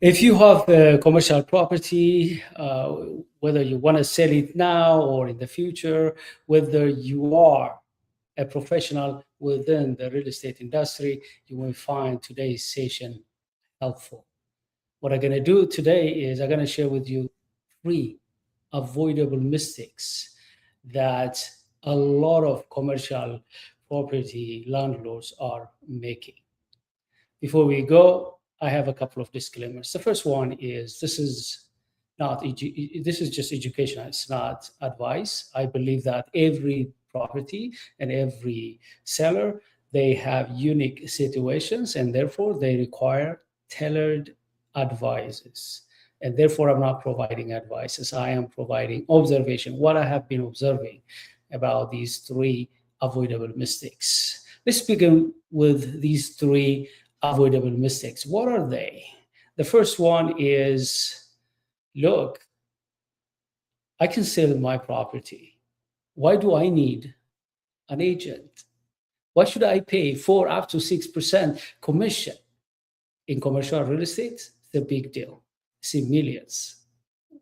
If you have a commercial property, whether you want to sell it now or in the future, whether you are a professional within the real estate industry, you will find today's session helpful. What I'm going to do today is I'm going to share with you three avoidable mistakes that a lot of commercial property landlords are making. Before we go, I have a couple of disclaimers. The first one is this is just education. It's not advice. I believe that every property and every seller, they have unique situations and therefore they require tailored advices. And therefore, I'm not providing advices. I am providing observation, what I have been observing about these three avoidable mistakes. Let's begin with these three avoidable mistakes. What are they? The first one is, look, I can sell my property. Why do I need an agent? Why should I pay 4 up to 6% commission? In commercial real estate, it's a big deal. See, millions.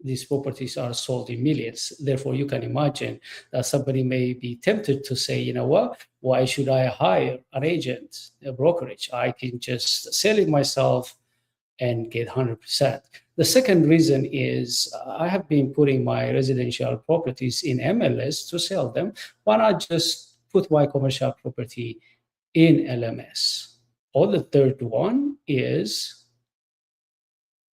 These properties are sold in millions. Therefore, you can imagine that somebody may be tempted to say, you know what, why should I hire an agent, a brokerage? I can just sell it myself and get 100%. The second reason is I have been putting my residential properties in MLS to sell them. Why not just put my commercial property in LMS? Or the third one is,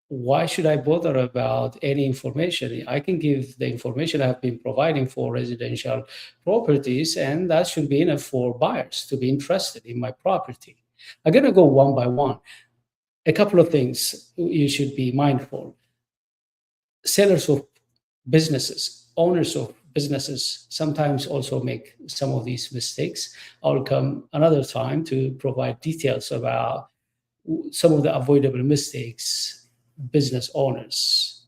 why should I bother about any information? I can give the information I have been providing for residential properties, and that should be enough for buyers to be interested in my property. I'm going to go one by one. A couple of things you should be mindful. Sellers of businesses, owners of businesses sometimes also make some of these mistakes. I'll come another time to provide details about some of the avoidable mistakes business owners,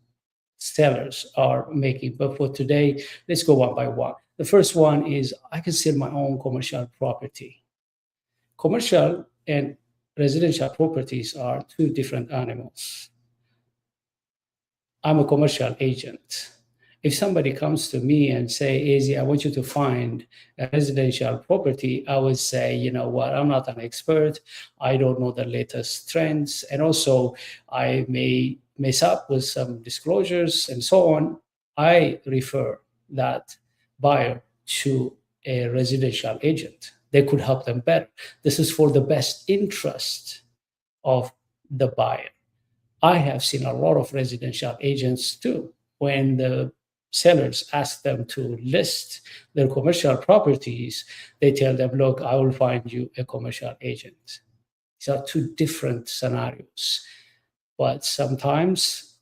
sellers are making. But for today, let's go one by one. The first one is I can sell my own commercial property. Commercial and residential properties are two different animals. I'm a commercial agent. If somebody comes to me and say, Azy, I want you to find a residential property, I would say, you know what, I'm not an expert. I don't know the latest trends. And also I may mess up with some disclosures and so on. I refer that buyer to a residential agent. They could help them better. This is for the best interest of the buyer. I have seen a lot of residential agents too. When the sellers ask them to list their commercial properties, they tell them, look, I will find you a commercial agent. These are two different scenarios. But sometimes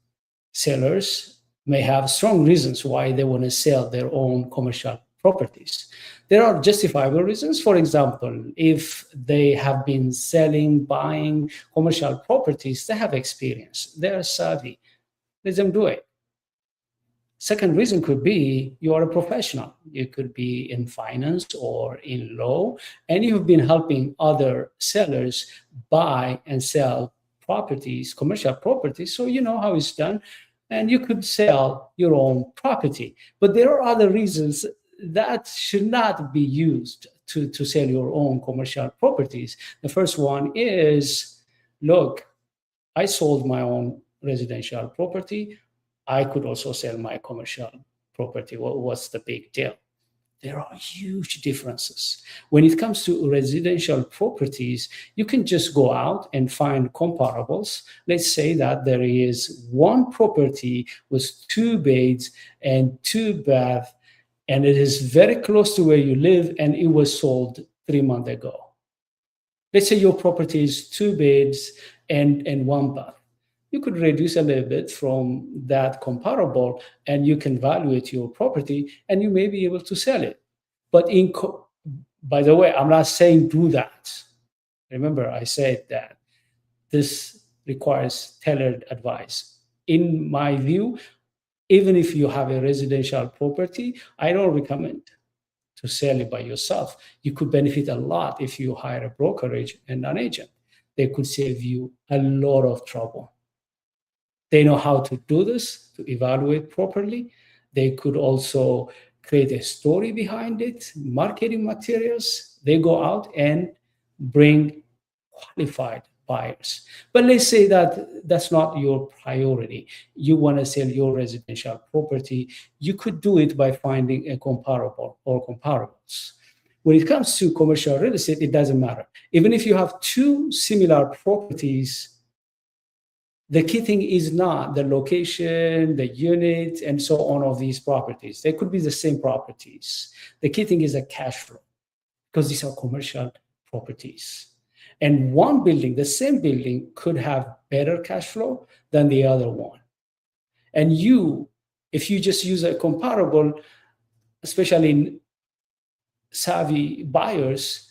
sellers may have strong reasons why they want to sell their own commercial properties. There are justifiable reasons. For example, if they have been selling, buying commercial properties, they have experience, they are savvy, let them do it. Second reason could be you are a professional. You could be in finance or in law, and you've been helping other sellers buy and sell properties, commercial properties, so you know how it's done, and you could sell your own property. But there are other reasons that should not be used to sell your own commercial properties. The first one is, look, I sold my own residential property. I could also sell my commercial property. What's the big deal? There are huge differences. When it comes to residential properties, you can just go out and find comparables. Let's say that there is one property with 2 beds and 2 baths, and it is very close to where you live, and it was sold 3 months ago. Let's say your property is 2 beds and 1 bath. You could reduce a little bit from that comparable, and you can evaluate your property, and you may be able to sell it. But by the way, I'm not saying do that. Remember, I said that this requires tailored advice. In my view, even if you have a residential property, I don't recommend to sell it by yourself. You could benefit a lot if you hire a brokerage and an agent. They could save you a lot of trouble. They know how to do this, to evaluate properly. They could also create a story behind it, marketing materials. They go out and bring qualified buyers. But let's say that that's not your priority. You want to sell your residential property. You could do it by finding a comparable or comparables. When it comes to commercial real estate, it doesn't matter. Even if you have two similar properties, the key thing is not the location, the unit, and so on of these properties. They could be the same properties. The key thing is the cash flow, because these are commercial properties. And one building, the same building, could have better cash flow than the other one. And if you just use a comparable, especially in savvy buyers,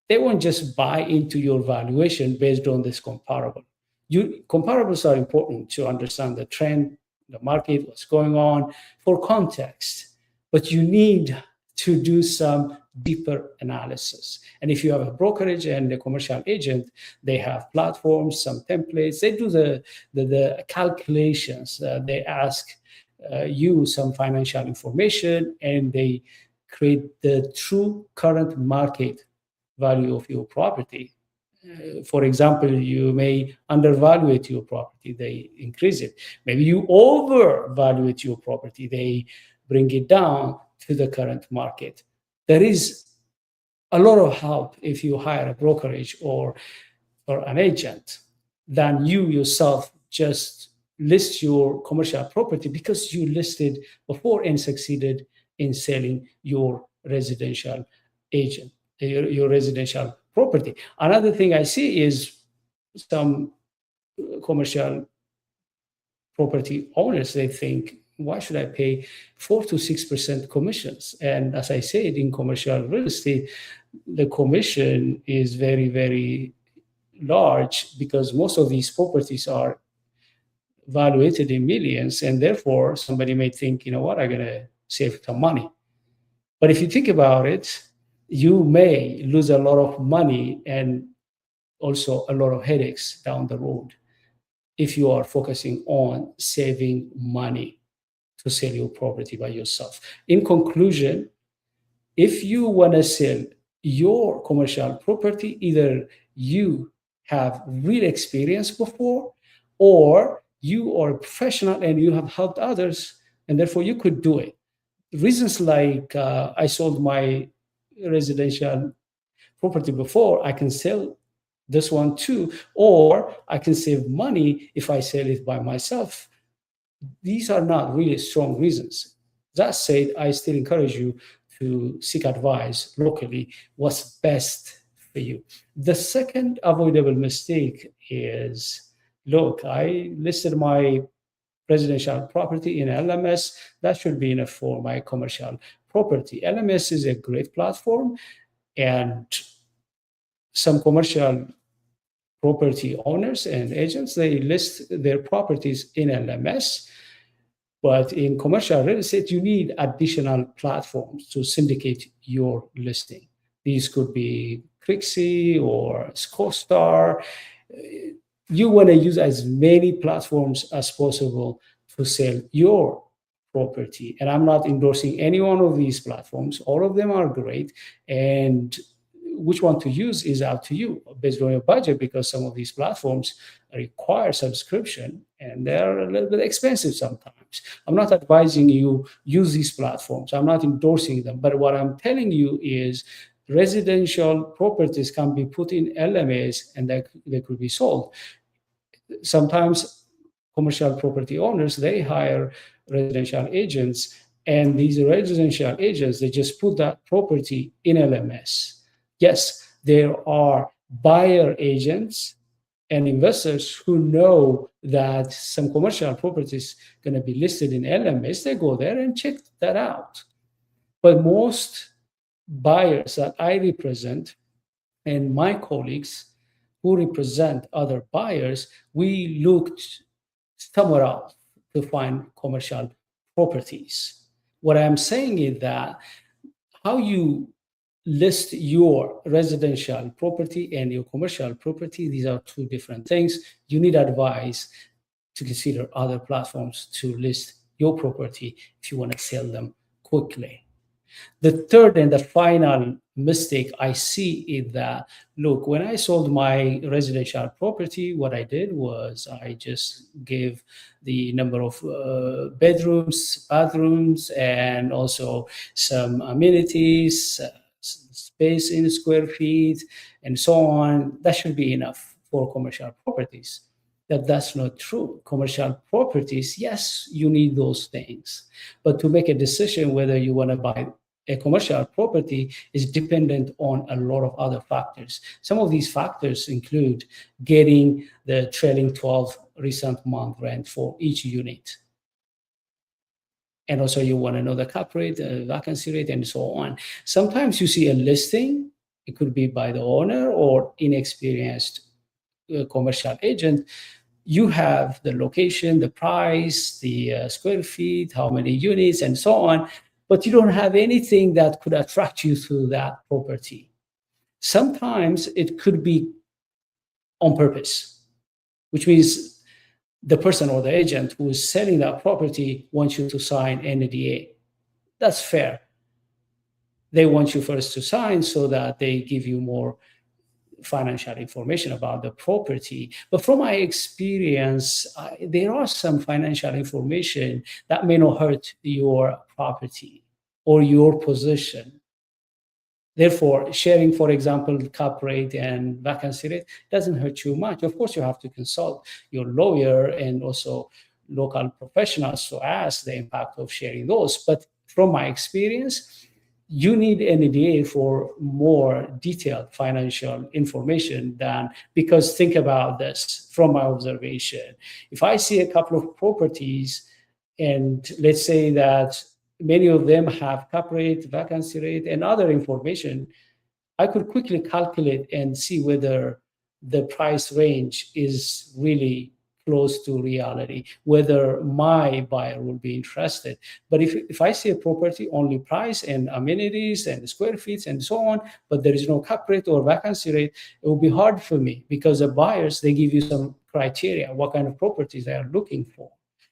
they won't just buy into your valuation based on this comparable. Comparables are important to understand the trend, the market, what's going on for context, but you need to do some deeper analysis. And if you have a brokerage and a commercial agent, they have platforms, some templates. They do the calculations. They ask you some financial information, and they create the true current market value of your property. For example, you may undervaluate your property, they increase it. Maybe you overvaluate your property, they bring it down to the current market. There is a lot of help if you hire a brokerage or an agent than you yourself just list your commercial property because you listed before and succeeded in selling your residential agent, your residential property. Another thing I see is some commercial property owners, they think, why should I pay 4 to 6% commissions? And as I said, in commercial real estate, the commission is very, very large because most of these properties are valuated in millions, and therefore somebody may think, you know what, I'm going to save some money. But if you think about it, you may lose a lot of money and also a lot of headaches down the road if you are focusing on saving money to sell your property by yourself. In conclusion, if you want to sell your commercial property, either you have real experience before, or you are a professional and you have helped others, and therefore you could do it. Reasons like I sold my residential property before, I can sell this one too, or I can save money if I sell it by myself. These are not really strong reasons. That said, I still encourage you to seek advice locally, what's best for you. The second avoidable mistake is, look, I listed my residential property in LMS. That should be enough for my commercial property. LMS is a great platform, and some commercial property owners and agents, they list their properties in LMS. But in commercial real estate, you need additional platforms to syndicate your listing. These could be Crixie or CoStar. You want to use as many platforms as possible to sell your property. And I'm not endorsing any one of these platforms. All of them are great. And which one to use is up to you based on your budget, because some of these platforms require subscription and they're a little bit expensive sometimes. I'm not advising you use these platforms. I'm not endorsing them. But what I'm telling you is residential properties can be put in LMAs and they could be sold. Sometimes commercial property owners, they hire residential agents, and these residential agents, they just put that property in LMS. Yes, there are buyer agents and investors who know that some commercial properties going to be listed in LMS. They go there and check that out. But most buyers that I represent and my colleagues who represent other buyers, we looked somewhere else to find commercial properties. What I'm saying is that how you list your residential property and your commercial property, these are two different things. You need advice to consider other platforms to list your property if you want to sell them quickly. The third and the final mistake I see is that, look, when I sold my residential property, what I did was I just gave the number of bedrooms, bathrooms, and also some amenities, space in square feet, and so on. That should be enough for commercial properties. That's not true. Commercial properties, yes, you need those things. But to make a decision whether you want to buy a commercial property is dependent on a lot of other factors. Some of these factors include getting the trailing 12 recent month rent for each unit. And also you want to know the cap rate, vacancy rate, and so on. Sometimes you see a listing, it could be by the owner or inexperienced commercial agent. You have the location, the price, the square feet, how many units, and so on, but you don't have anything that could attract you to that property. Sometimes it could be on purpose, which means the person or the agent who is selling that property wants you to sign NDA. That's fair. They want you first to sign so that they give you more financial information about the property. But from my experience, there are some financial information that may not hurt your property or your position. Therefore, sharing, for example, cap rate and vacancy rate doesn't hurt you much. Of course, you have to consult your lawyer and also local professionals to ask the impact of sharing those. But from my experience, you need NDA for more detailed financial information than, because think about this from my observation. If I see a couple of properties and let's say that many of them have cap rate, vacancy rate, and other information, I could quickly calculate and see whether the price range is really close to reality, whether my buyer will be interested. But if I see a property only price and amenities and square feet and so on, but there is no cap rate or vacancy rate, it will be hard for me because the buyers, they give you some criteria, what kind of properties they are looking for.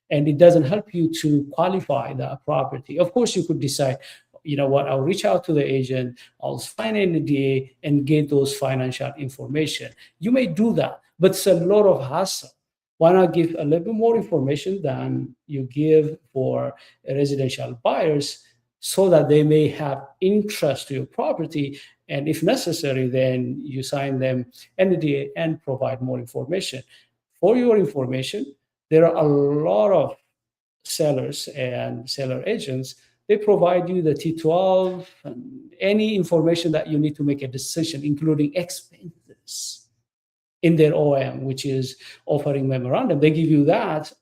And it doesn't help you to qualify that property. Of course, you could decide, you know what, I'll reach out to the agent, I'll sign an NDA and get those financial information. You may do that, but it's a lot of hassle. Why not give a little bit more information than you give for residential buyers so that they may have interest to your property? And if necessary, then you sign them NDA and provide more information. For your information, there are a lot of sellers and seller agents. They provide you the T12, and any information that you need to make a decision, including expenses in their OM, which is offering memorandum. They give you that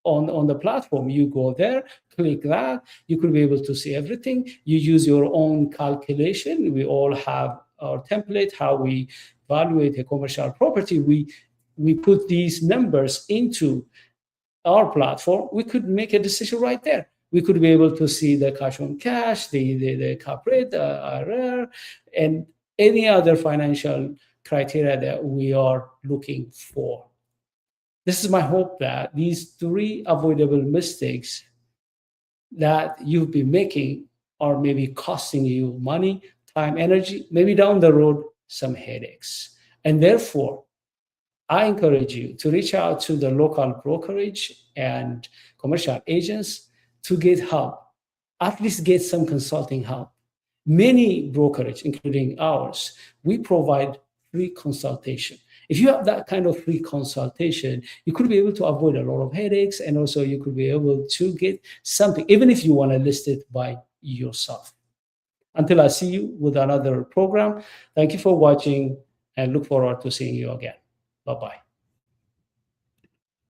on the platform. You go there, click that, you could be able to see everything. You use your own calculation. We all have our template, how we evaluate a commercial property. We put these numbers into our platform. We could make a decision right there. We could be able to see the cash on cash, the cap rate, the IRR, and any other financial criteria that we are looking for. This is my hope that these 3 avoidable mistakes that you've been making are maybe costing you money, time, energy, maybe down the road, some headaches. And therefore, I encourage you to reach out to the local brokerage and commercial agents to get help, at least get some consulting help. Many brokerage, including ours, we provide free consultation. If you have that kind of free consultation, you could be able to avoid a lot of headaches, and also you could be able to get something, even if you want to list it by yourself. Until I see you with another program, thank you for watching and look forward to seeing you again. Bye-bye.